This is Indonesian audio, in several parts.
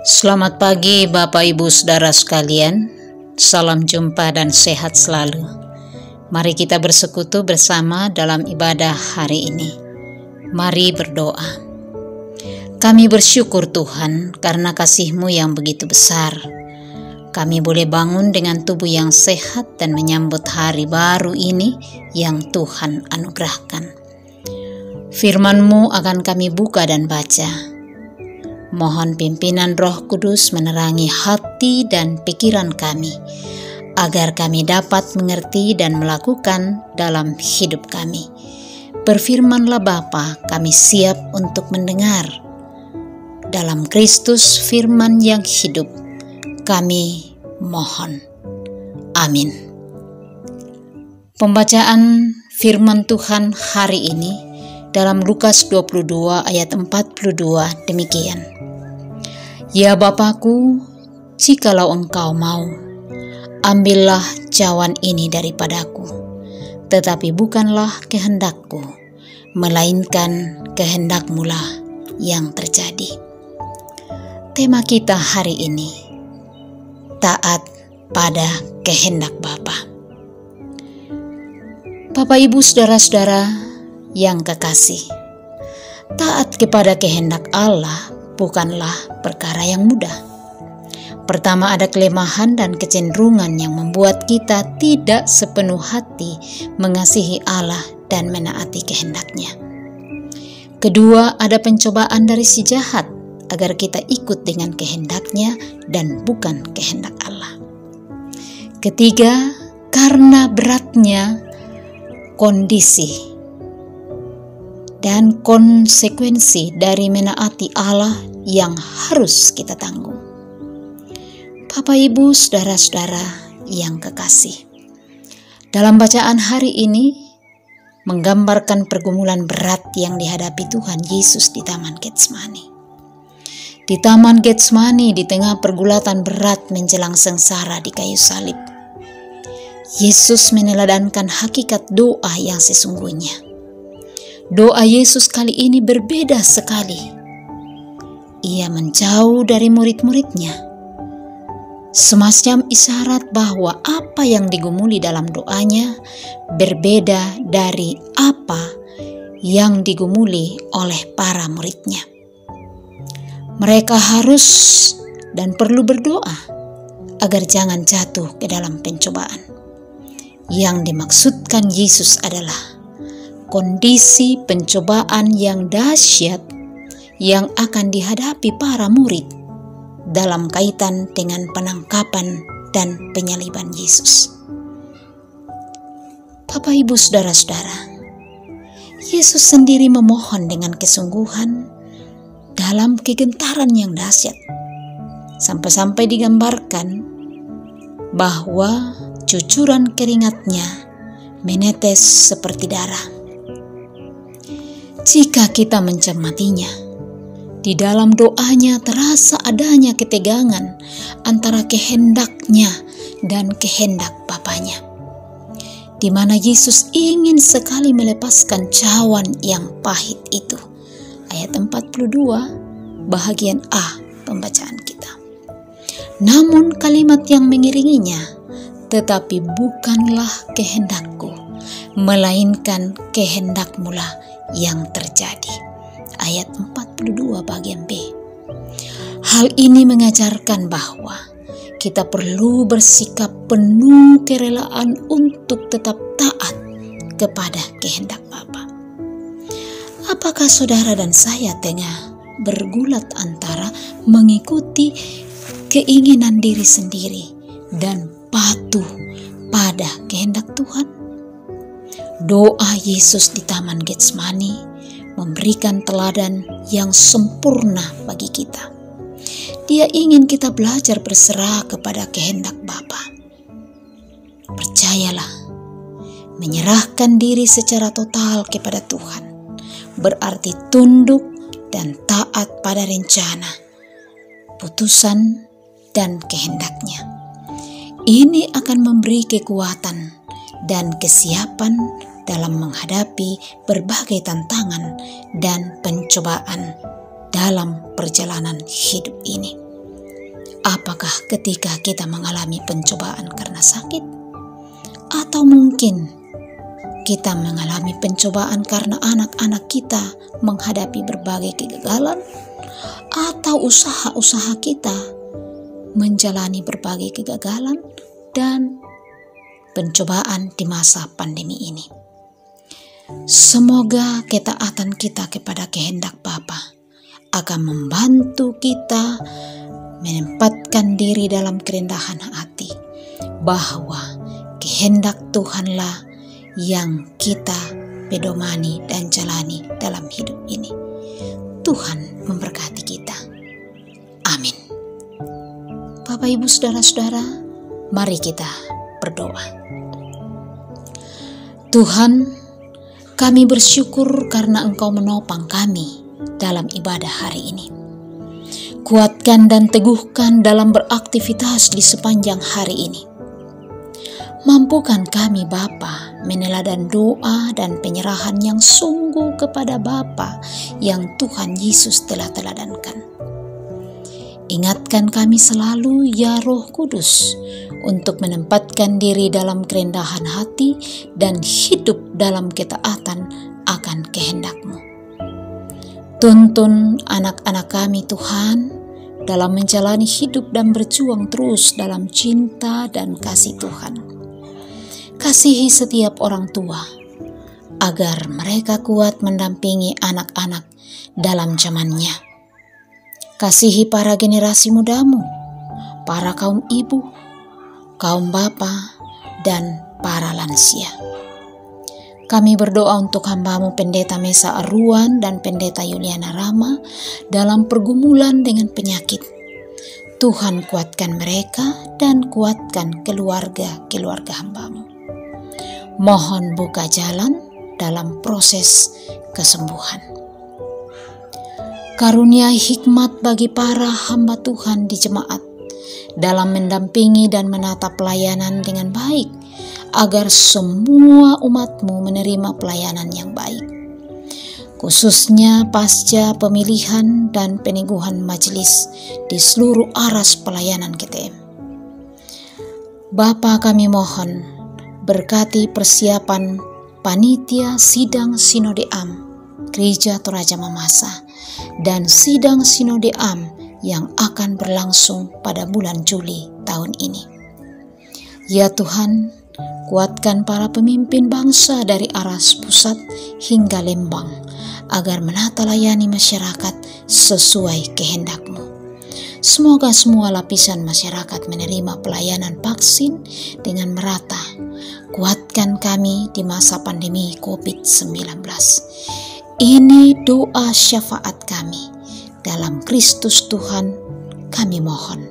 Selamat pagi Bapak Ibu Saudara sekalian. Salam jumpa dan sehat selalu. Mari kita bersekutu bersama dalam ibadah hari ini. Mari berdoa. Kami bersyukur Tuhan karena kasih-Mu yang begitu besar. Kami boleh bangun dengan tubuh yang sehat dan menyambut hari baru ini yang Tuhan anugerahkan. Firman-Mu akan kami buka dan baca. Mohon pimpinan Roh Kudus menerangi hati dan pikiran kami, agar kami dapat mengerti dan melakukan dalam hidup kami. Berfirmanlah Bapa, kami siap untuk mendengar. Dalam Kristus firman yang hidup, kami mohon. Amin. Pembacaan firman Tuhan hari ini dalam Lukas 22 ayat 42 demikian. Ya Bapakku, jikalau Engkau mau, ambillah cawan ini daripadaku, tetapi bukanlah kehendakku, melainkan kehendak-Mu lah yang terjadi. Tema kita hari ini, taat pada kehendak Bapa. Bapak Ibu saudara-saudara yang kekasih, taat kepada kehendak Allah bukanlah perkara yang mudah. Pertama, ada kelemahan dan kecenderungan yang membuat kita tidak sepenuh hati mengasihi Allah dan menaati kehendak-Nya. Kedua, ada pencobaan dari si jahat agar kita ikut dengan kehendak-Nya dan bukan kehendak Allah. Ketiga, karena beratnya kondisi dan konsekuensi dari menaati Allah yang harus kita tanggung. Bapak Ibu saudara-saudara yang kekasih, dalam bacaan hari ini menggambarkan pergumulan berat yang dihadapi Tuhan Yesus di Taman Getsemani. Di Taman Getsemani, di tengah pergulatan berat menjelang sengsara di kayu salib, Yesus meneladankan hakikat doa yang sesungguhnya. Doa Yesus kali ini berbeda sekali. Ia menjauh dari murid-muridnya, semacam isyarat bahwa apa yang digumuli dalam doanya berbeda dari apa yang digumuli oleh para muridnya. Mereka harus dan perlu berdoa agar jangan jatuh ke dalam pencobaan. Yang dimaksudkan Yesus adalah kondisi pencobaan yang dahsyat yang akan dihadapi para murid dalam kaitan dengan penangkapan dan penyaliban Yesus. Bapak Ibu saudara-saudara, Yesus sendiri memohon dengan kesungguhan dalam kegentaran yang dahsyat, sampai-sampai digambarkan bahwa cucuran keringatnya menetes seperti darah. Jika kita mencermatinya, di dalam doanya terasa adanya ketegangan antara kehendaknya dan kehendak Bapanya, di mana Yesus ingin sekali melepaskan cawan yang pahit itu. Ayat 42 bahagian A pembacaan kita. Namun kalimat yang mengiringinya, tetapi bukanlah kehendakku, melainkan kehendak-Mu lah yang terjadi. Ayat 42 bagian B. Hal ini mengajarkan bahwa kita perlu bersikap penuh kerelaan untuk tetap taat kepada kehendak Bapa. Apakah saudara dan saya tengah bergulat antara mengikuti keinginan diri sendiri dan patuh pada kehendak Tuhan? Doa Yesus di Taman Getsemani memberikan teladan yang sempurna bagi kita. Dia ingin kita belajar berserah kepada kehendak Bapa. Percayalah, menyerahkan diri secara total kepada Tuhan berarti tunduk dan taat pada rencana, putusan, dan kehendak-Nya. Ini akan memberi kekuatan dan kesiapan dalam menghadapi berbagai tantangan dan pencobaan dalam perjalanan hidup ini. Apakah ketika kita mengalami pencobaan karena sakit? Atau mungkin kita mengalami pencobaan karena anak-anak kita menghadapi berbagai kegagalan? Atau usaha-usaha kita menjalani berbagai kegagalan dan pencobaan di masa pandemi ini? Semoga ketaatan kita kepada kehendak Bapa akan membantu kita menempatkan diri dalam kerendahan hati, bahwa kehendak Tuhanlah yang kita pedomani dan jalani dalam hidup ini. Tuhan memberkati kita. Amin. Bapak, Ibu, Saudara-saudara, mari kita berdoa. Tuhan, kami bersyukur karena Engkau menopang kami dalam ibadah hari ini. Kuatkan dan teguhkan dalam beraktivitas di sepanjang hari ini. Mampukan kami Bapa meneladan doa dan penyerahan yang sungguh kepada Bapa yang Tuhan Yesus telah teladankan. Ingatkan kami selalu ya Roh Kudus untuk menempatkan diri dalam kerendahan hati dan hidup dalam ketaatan akan kehendak-Mu. Tuntun anak-anak kami Tuhan dalam menjalani hidup dan berjuang terus dalam cinta dan kasih Tuhan. Kasihi setiap orang tua agar mereka kuat mendampingi anak-anak dalam zamannya. Kasihi para generasi mudamu, para kaum ibu, kaum bapa, dan para lansia. Kami berdoa untuk hamba-Mu Pendeta Mesa Aruan dan Pendeta Yuliana Rama dalam pergumulan dengan penyakit. Tuhan kuatkan mereka dan kuatkan keluarga hamba-Mu. Mohon buka jalan dalam proses kesembuhan. Karunia hikmat bagi para hamba Tuhan di jemaat dalam mendampingi dan menata pelayanan dengan baik, agar semua umat-Mu menerima pelayanan yang baik, khususnya pasca pemilihan dan peneguhan majelis di seluruh aras pelayanan GTM. Bapa, kami mohon berkati persiapan panitia sidang Sinode Am Gereja Toraja Mamasa dan sidang Sinode Am yang akan berlangsung pada bulan Juli tahun ini. Ya Tuhan, kuatkan para pemimpin bangsa dari aras pusat hingga Lembang agar menata layani masyarakat sesuai kehendak-Mu. Semoga semua lapisan masyarakat menerima pelayanan vaksin dengan merata. Kuatkan kami di masa pandemi COVID-19. Ini doa syafaat kami. Dalam Kristus Tuhan kami mohon.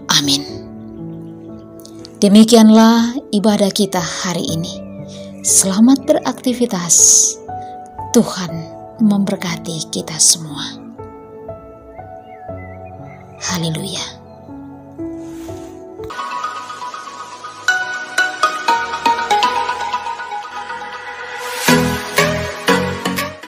Amin. Demikianlah ibadah kita hari ini. Selamat beraktivitas. Tuhan memberkati kita semua. Haleluya.